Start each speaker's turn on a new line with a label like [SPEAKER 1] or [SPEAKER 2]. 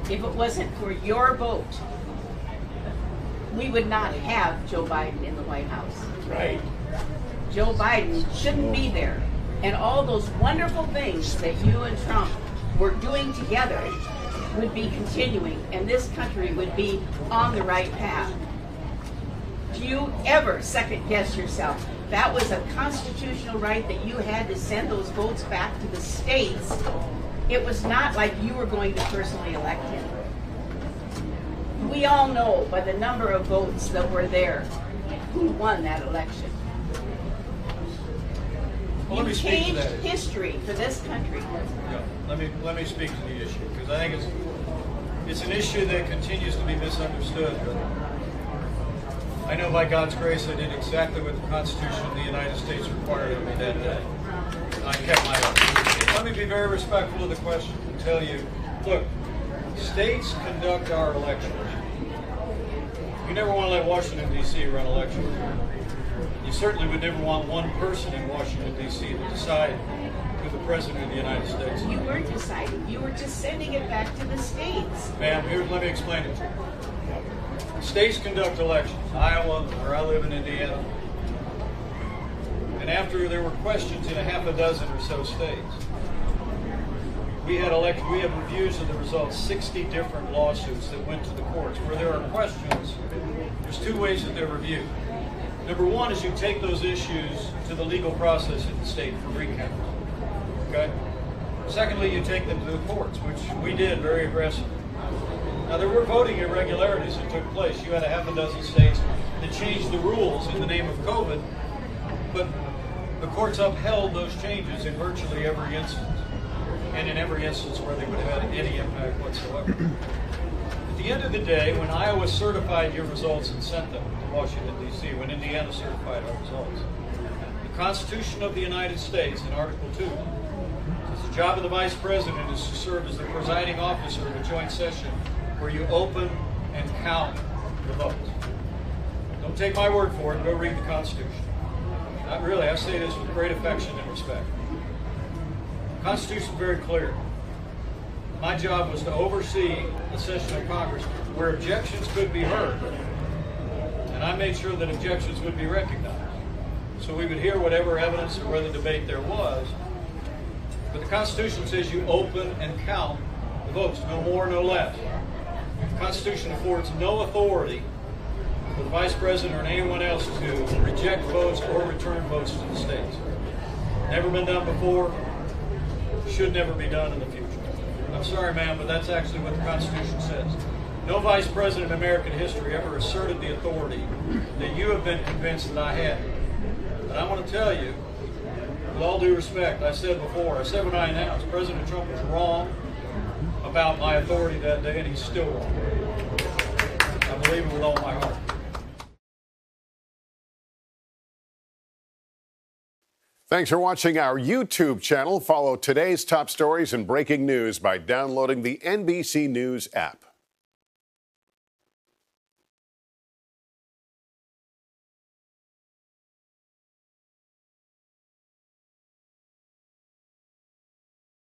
[SPEAKER 1] if it wasn't for your vote, we would not have Joe Biden in the White House.
[SPEAKER 2] Right.
[SPEAKER 1] Joe Biden shouldn't be there. And all those wonderful things that you and Trump were doing together would be continuing, and this country would be on the right path. Do you ever second guess yourself? That was a constitutional right that you had to send those votes back to the states. It was not like you were going to personally elect him. We all know by the number of votes that were there who won that election.
[SPEAKER 2] Well,
[SPEAKER 1] You changed history for this country.
[SPEAKER 2] Yeah, let me speak to the issue, because I think it's an issue that continues to be misunderstood. But I know by God's grace I did exactly what the Constitution of the United States required of me that day. I kept my oath. Let me be very respectful of the question and tell you, look, states conduct our elections. You never want to let Washington, D.C. run elections. You certainly would never want one person in Washington, D.C. to decide who the President of the United States is.
[SPEAKER 1] You weren't deciding. You were just sending it back to the states.
[SPEAKER 2] Ma'am, let me explain it to you. States conduct elections. Iowa, where I live in Indiana. And after there were questions in a half a dozen or so states, we had reviews of the results, 60 different lawsuits that went to the courts. Where there are questions, there's two ways that they're reviewed. Number one is you take those issues to the legal process in the state for recount. Okay? Secondly, you take them to the courts, which we did very aggressively. Now, there were voting irregularities that took place. You had a half a dozen states that changed the rules in the name of COVID, but the courts upheld those changes in virtually every instance, and in every instance where they would have had any impact whatsoever. At the end of the day, when Iowa certified your results and sent them to Washington, D.C., when Indiana certified our results, the Constitution of the United States, in Article 2, says the job of the Vice President is to serve as the presiding officer of a joint session where you open and count the votes. Don't take my word for it. Go read the Constitution. Not really. I say this with great affection and respect. The Constitution is very clear. My job was to oversee the session of Congress where objections could be heard. And I made sure that objections would be recognized. So we would hear whatever evidence or whatever debate there was. But the Constitution says you open and count the votes, no more, no less. The Constitution affords no authority for the Vice President or anyone else to reject votes or return votes to the states. Never been done before, should never be done in the future. I'm sorry, ma'am, but that's actually what the Constitution says. No Vice President in American history ever asserted the authority that you have been convinced that I had. But I want to tell you, with all due respect, I said before, I said what I announced, President Trump was wrong about my authority that day, and he's still wrong. I believe it with all my heart.
[SPEAKER 3] Thanks for watching our YouTube channel. Follow today's top stories and breaking news by downloading the NBC News app.